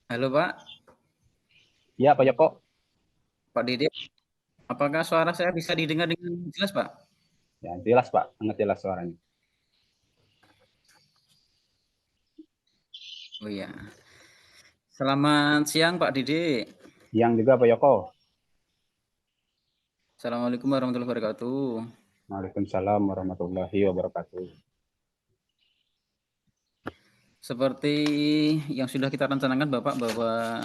Halo Pak, Iya, Pak Joko. Pak Dede, apakah suara saya bisa didengar dengan jelas Pak? Ya, jelas, Pak. Sangat jelas suaranya. Oh iya, selamat siang Pak Dede. Yang juga, Pak Joko. Assalamualaikum warahmatullahi wabarakatuh. Waalaikumsalam warahmatullahi wabarakatuh. Seperti yang sudah kita rencanakan Bapak bahwa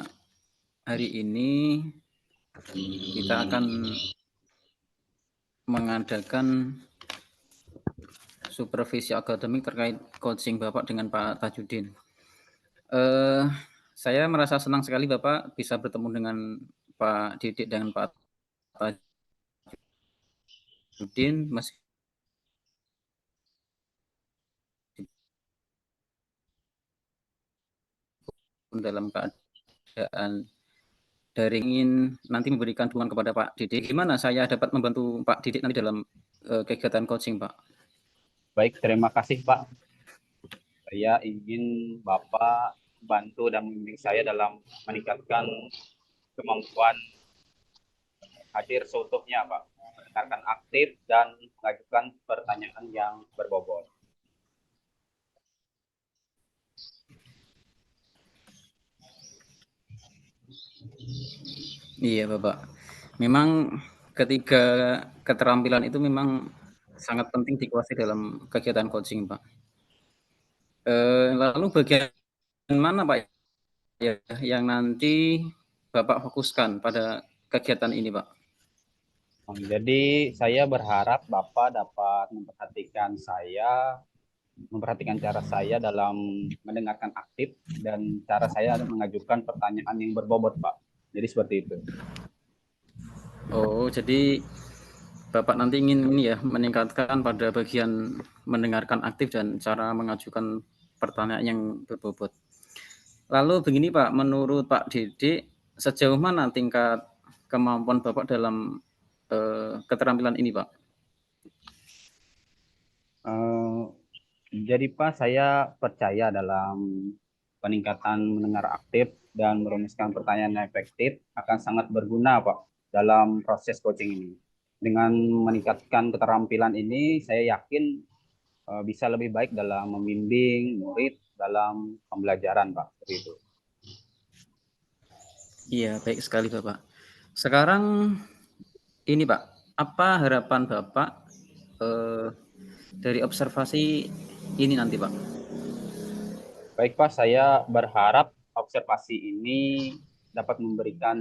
hari ini kita akan mengadakan supervisi akademik terkait coaching Bapak dengan Pak Tajudin. Eh, saya merasa senang sekali Bapak bisa bertemu dengan Pak Didik dan Pak Tajudin meskipun dalam keadaan daring, ingin nanti memberikan dukungan kepada Pak Didik. Gimana saya dapat membantu Pak Didik nanti dalam kegiatan coaching, Pak? Baik, terima kasih, Pak. Saya ingin Bapak bantu dan membimbing saya dalam meningkatkan kemampuan hadir seutuhnya, Pak. Mendengarkan aktif dan mengajukan pertanyaan yang berbobot. Iya, Bapak. Memang ketiga keterampilan itu memang sangat penting dikuasai dalam kegiatan coaching, Pak. Lalu bagian mana, Pak, ya, yang nanti Bapak fokuskan pada kegiatan ini, Pak? Jadi, saya berharap Bapak dapat memperhatikan cara saya dalam mendengarkan aktif dan cara saya mengajukan pertanyaan yang berbobot, Pak. Jadi seperti itu. Oh, jadi Bapak nanti ingin ini ya meningkatkan pada bagian mendengarkan aktif dan cara mengajukan pertanyaan yang berbobot. Lalu begini Pak, menurut Pak Didik sejauh mana tingkat kemampuan Bapak dalam keterampilan ini Pak? Eh, jadi Pak, saya percaya dalam peningkatan mendengar aktif dan merumuskan pertanyaan yang efektif akan sangat berguna Pak dalam proses coaching ini. Dengan meningkatkan keterampilan ini, saya yakin bisa lebih baik dalam membimbing murid dalam pembelajaran Pak. Seperti itu. Iya, baik sekali Bapak. Sekarang ini Pak, apa harapan Bapak eh, dari observasi ini nanti Pak? Baik Pak, saya berharap observasi ini dapat memberikan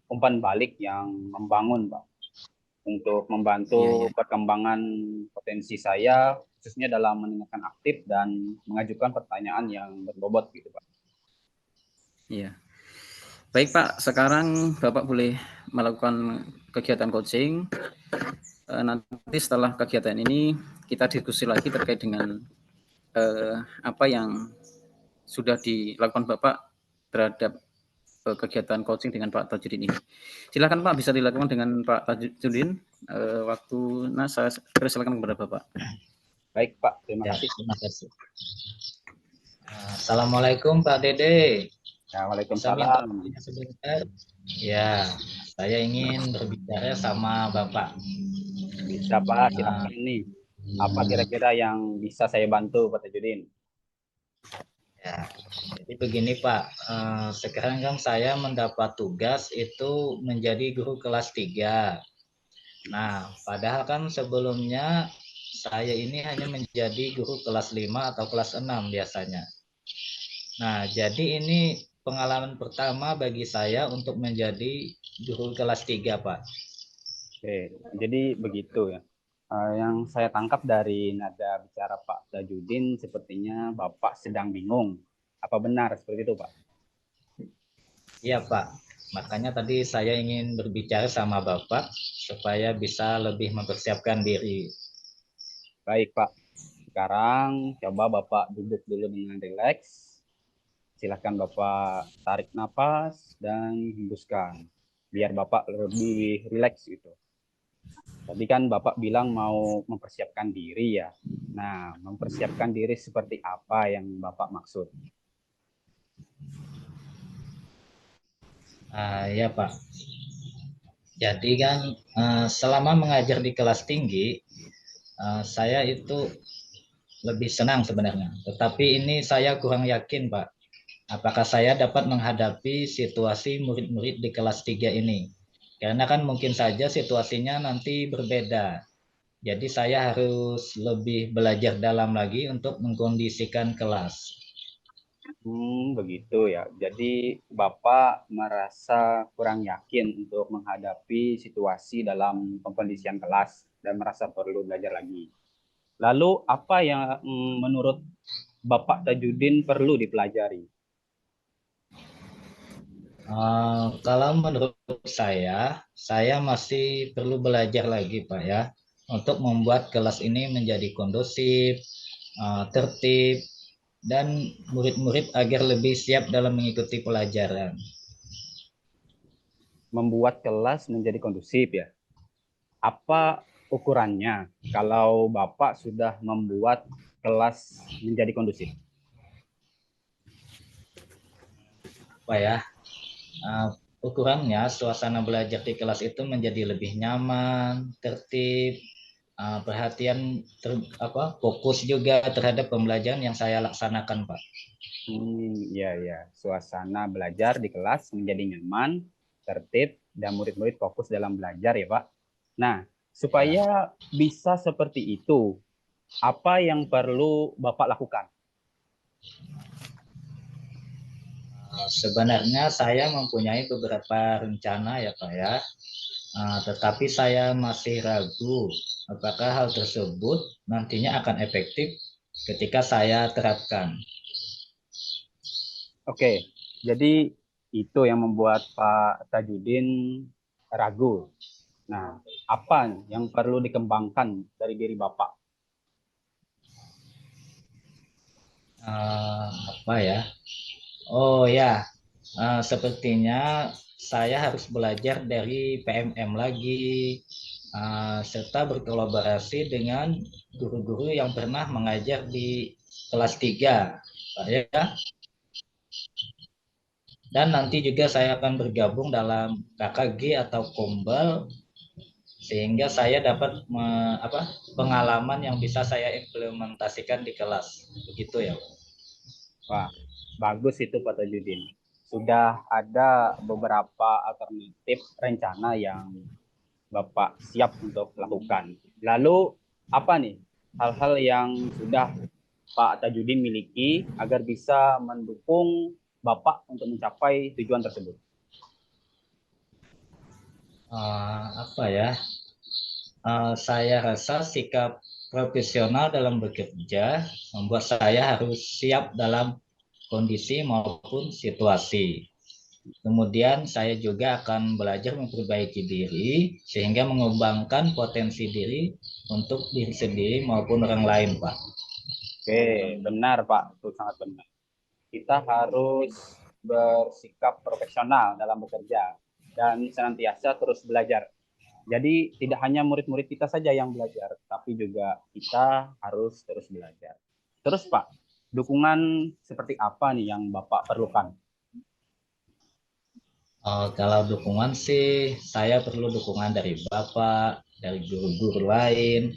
umpan balik yang membangun Pak untuk Iya, iya, membantu perkembangan potensi saya khususnya dalam meningkatkan aktif dan mengajukan pertanyaan yang berbobot gitu Pak. iya. Baik Pak, sekarang Bapak boleh melakukan kegiatan coaching. Nanti setelah kegiatan ini kita diskusi lagi terkait dengan apa yang sudah dilakukan Bapak terhadap kegiatan coaching dengan Pak Tajudin ini. Silakan Pak, bisa dilakukan dengan Pak Tajudin. Waktu, nah saya persilakan kepada Bapak. Baik Pak, terima Ya, kasih. terima kasih. Assalamualaikum Pak Dede. Ya, Bisa minta Waalaikumsalam. waktunya sebentar? Ya, saya ingin berbicara sama Bapak. Bisa Pak, Nah, silakan nih. Apa kira-kira yang bisa saya bantu Pak Tajudin? ya, jadi begini Pak, sekarang kan saya mendapat tugas itu menjadi guru kelas 3. Nah, padahal kan sebelumnya saya ini hanya menjadi guru kelas 5 atau kelas 6 biasanya. Nah, jadi ini pengalaman pertama bagi saya untuk menjadi guru kelas 3, Pak. Oke, jadi begitu ya. Yang saya tangkap dari nada bicara Pak Tajudin, sepertinya Bapak sedang bingung. Apa benar seperti itu, Pak? Iya, Pak. Makanya tadi saya ingin berbicara sama Bapak supaya bisa lebih mempersiapkan diri. Baik, Pak. Sekarang coba Bapak duduk dulu dengan rileks. Silahkan Bapak tarik nafas dan hembuskan. Biar Bapak lebih rileks gitu. Tadi kan Bapak bilang mau mempersiapkan diri ya. Nah, mempersiapkan diri seperti apa yang Bapak maksud? Ya Pak. Jadi kan selama mengajar di kelas tinggi, saya itu lebih senang sebenarnya. Tetapi ini saya kurang yakin Pak. Apakah saya dapat menghadapi situasi murid-murid di kelas 3 ini? Karena kan mungkin saja situasinya nanti berbeda. Jadi saya harus lebih belajar dalam lagi untuk mengkondisikan kelas. Begitu ya. Jadi Bapak merasa kurang yakin untuk menghadapi situasi dalam pengkondisian kelas dan merasa perlu belajar lagi. Lalu apa yang menurut Bapak Tajudin perlu dipelajari? Kalau menurut saya masih perlu belajar lagi Pak ya, untuk membuat kelas ini menjadi kondusif, tertib, dan murid-murid agar lebih siap dalam mengikuti pelajaran. Membuat kelas menjadi kondusif ya. Apa ukurannya kalau Bapak sudah membuat kelas menjadi kondusif? Pak ya, uh, ukurannya suasana belajar di kelas itu menjadi lebih nyaman, tertib, perhatian fokus juga terhadap pembelajaran yang saya laksanakan Pak. Ya, ya. Suasana belajar di kelas menjadi nyaman, tertib, dan murid-murid fokus dalam belajar ya, Pak. Nah, Ya. supaya bisa seperti itu, apa yang perlu Bapak lakukan? Sebenarnya saya mempunyai beberapa rencana ya Pak ya, tetapi saya masih ragu apakah hal tersebut nantinya akan efektif ketika saya terapkan. Oke, jadi itu yang membuat Pak Tajudin ragu. Nah, apa yang perlu dikembangkan dari diri Bapak? Apa ya? Oh ya, sepertinya saya harus belajar dari PMM lagi, serta berkolaborasi dengan guru-guru yang pernah mengajar di kelas 3, Pak ya. Dan nanti juga saya akan bergabung dalam KKG atau Kombal sehingga saya dapat pengalaman yang bisa saya implementasikan di kelas. Begitu ya, Pak. Wah, bagus itu Pak Tajudin. Sudah ada beberapa alternatif rencana yang Bapak siap untuk lakukan. Lalu apa nih hal-hal yang sudah Pak Tajudin miliki agar bisa mendukung Bapak untuk mencapai tujuan tersebut? Apa ya? Saya rasa sikap profesional dalam bekerja membuat saya harus siap dalam kondisi maupun situasi. Kemudian saya juga akan belajar memperbaiki diri sehingga mengembangkan potensi diri untuk diri sendiri maupun orang lain, Pak. Oke, benar Pak, itu sangat benar. Kita harus bersikap profesional dalam bekerja dan senantiasa terus belajar. Jadi tidak hanya murid-murid kita saja yang belajar, tapi juga kita harus terus belajar. Terus Pak, dukungan seperti apa nih yang Bapak perlukan? Kalau dukungan sih, saya perlu dukungan dari Bapak, dari guru-guru lain,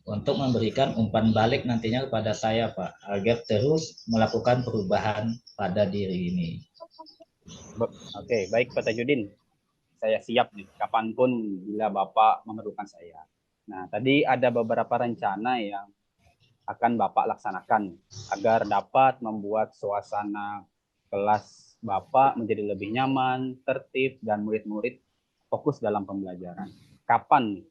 untuk memberikan umpan balik nantinya kepada saya, Pak, agar terus melakukan perubahan pada diri ini. Oke, baik Pak Tajudin. Saya siap nih, kapanpun bila Bapak memerlukan saya. Nah, tadi ada beberapa rencana yang akan Bapak laksanakan agar dapat membuat suasana kelas Bapak menjadi lebih nyaman, tertib, dan murid-murid fokus dalam pembelajaran. Kapan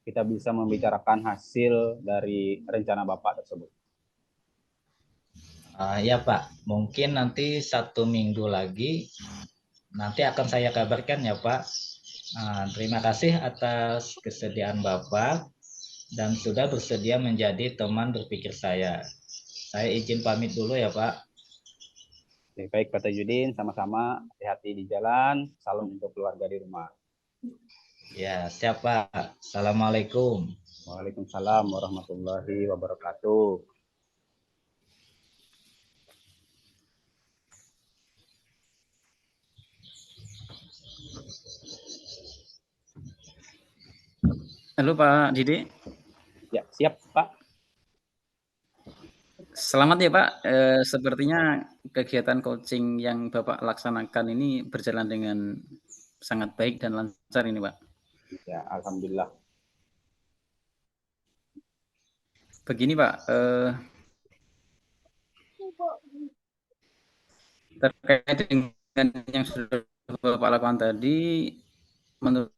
kita bisa membicarakan hasil dari rencana Bapak tersebut? Ya Pak, mungkin nanti 1 minggu lagi, nanti akan saya kabarkan ya Pak. Terima kasih atas kesediaan Bapak dan sudah bersedia menjadi teman berpikir saya. Saya izin pamit dulu ya Pak. Oke, baik Pak Tajudin, sama-sama hati-hati di jalan. Salam untuk keluarga di rumah. Ya, siap Pak. Assalamualaikum. Waalaikumsalam warahmatullahi wabarakatuh. Halo Pak Didi. Ya, siap Pak. Selamat ya Pak, sepertinya kegiatan coaching yang Bapak laksanakan ini berjalan dengan sangat baik dan lancar ini Pak. Ya, alhamdulillah. Begini Pak, terkait dengan yang sudah Bapak lakukan tadi, menurut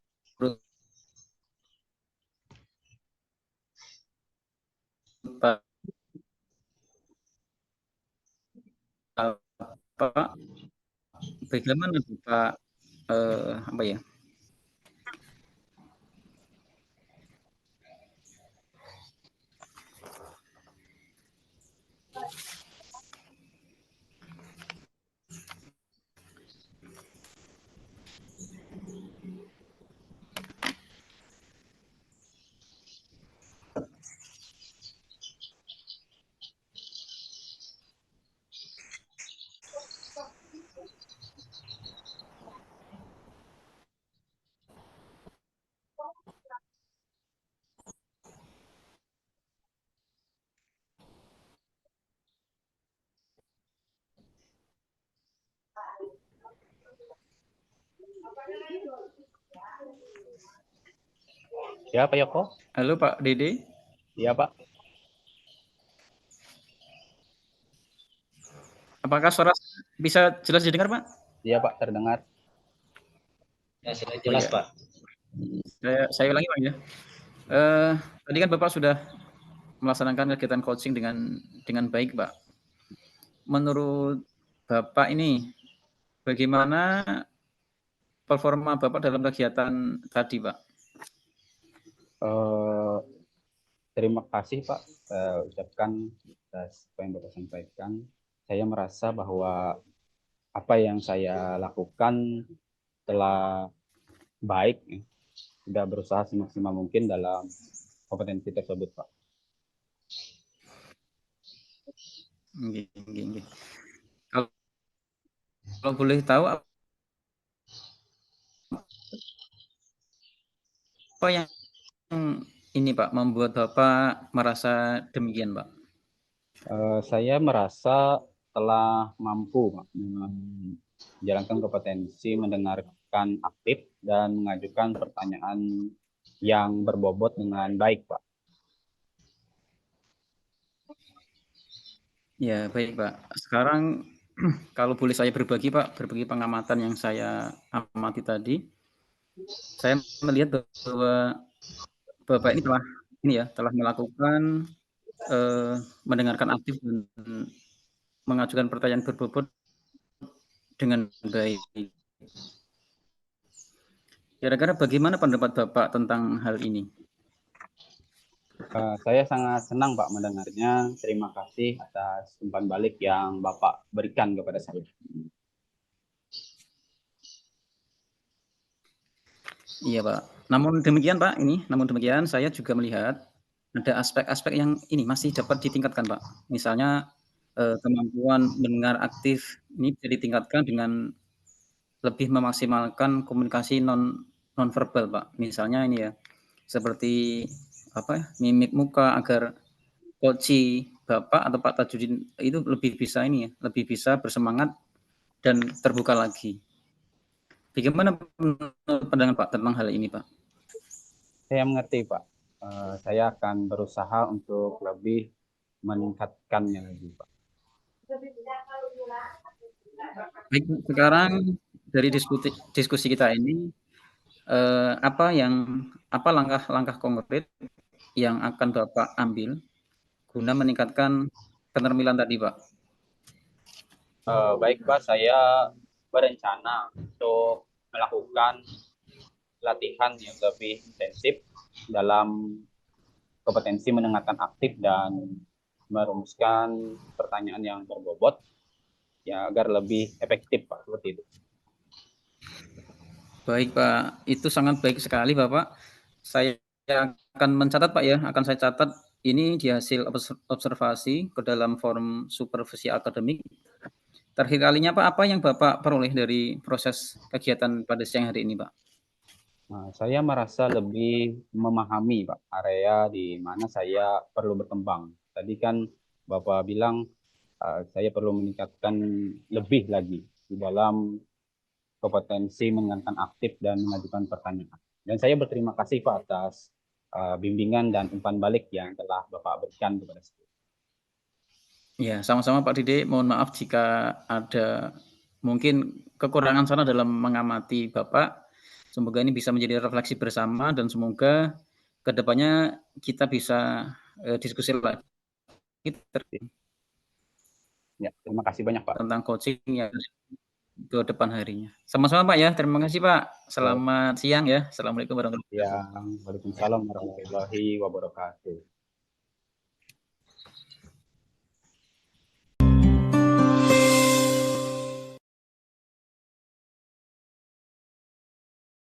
Bapak, bagaimana Bapak, apa ya, Ya, Pak Yoko? halo Pak Dede, Iya, Pak. apakah suara bisa jelas didengar Pak? Iya, Pak, terdengar. Ya, sudah Oh jelas ya, Pak. saya ulangi Pak ya. Tadi kan Bapak sudah melaksanakan kegiatan coaching dengan baik Pak. Menurut Bapak ini, bagaimana performa Bapak dalam kegiatan tadi, Pak? Eh, Terima kasih, Pak. Saya ucapkan atas apa yang Bapak sampaikan. Saya merasa bahwa apa yang saya lakukan telah baik, ya. Sudah berusaha semaksimal mungkin dalam kompetensi tersebut, Pak. Nggih nggih nggih. Kalau kalau boleh tahu apa yang ini, Pak, membuat Bapak merasa demikian, Pak? Saya merasa telah mampu, Pak, menjalankan kompetensi mendengarkan aktif dan mengajukan pertanyaan yang berbobot dengan baik, Pak. Ya, baik, Pak. Sekarang kalau boleh saya berbagi, Pak, berbagi pengamatan yang saya amati tadi, saya melihat bahwa Bapak ini telah melakukan, mendengarkan aktif dan mengajukan pertanyaan berbobot dengan baik. Kira-kira bagaimana pendapat Bapak tentang hal ini? Saya sangat senang, Pak, mendengarnya. Terima kasih atas umpan balik yang Bapak berikan kepada saya. Iya, Pak. Namun demikian saya juga melihat ada aspek-aspek yang ini masih dapat ditingkatkan, Pak. Misalnya, kemampuan mendengar aktif ini bisa ditingkatkan dengan lebih memaksimalkan komunikasi nonverbal, Pak. Misalnya ini ya, seperti apa, mimik muka agar coach Bapak atau Pak Tajudin itu lebih bisa ini ya, lebih bisa bersemangat dan terbuka lagi. Bagaimana pandangan Pak tentang hal ini, Pak? Saya mengerti, Pak. Saya akan berusaha untuk lebih meningkatkannya lagi, Pak. Baik, sekarang dari diskusi kita ini, apa langkah-langkah konkret yang akan Bapak ambil guna meningkatkan keterampilan tadi, Pak? Baik, Pak, saya berencana untuk melakukan latihan yang lebih intensif dalam kompetensi mendengarkan aktif dan merumuskan pertanyaan yang berbobot ya agar lebih efektif, Pak, seperti itu. Baik Pak, itu sangat baik sekali Bapak. Saya akan mencatat Pak ya, akan saya catat ini di hasil observasi ke dalam forum supervisi akademik. Terakhir kalinya Pak, apa yang Bapak peroleh dari proses kegiatan pada siang hari ini Pak? Nah, saya merasa lebih memahami Pak area di mana saya perlu berkembang. Tadi kan Bapak bilang saya perlu meningkatkan lebih lagi di dalam kompetensi mendengarkan aktif dan mengajukan pertanyaan. Dan saya berterima kasih Pak atas bimbingan dan umpan balik yang telah Bapak berikan kepada saya. Ya, sama-sama Pak Dede. Mohon maaf jika ada mungkin kekurangan sana dalam mengamati Bapak. Semoga ini bisa menjadi refleksi bersama dan semoga kedepannya kita bisa diskusi lagi Ya, terima kasih banyak Pak. tentang coaching yang ke depan harinya. Sama-sama Pak ya. Terima kasih Pak. Selamat siang ya. Assalamualaikum warahmatullahi wabarakatuh. Waalaikumsalam warahmatullahi wabarakatuh.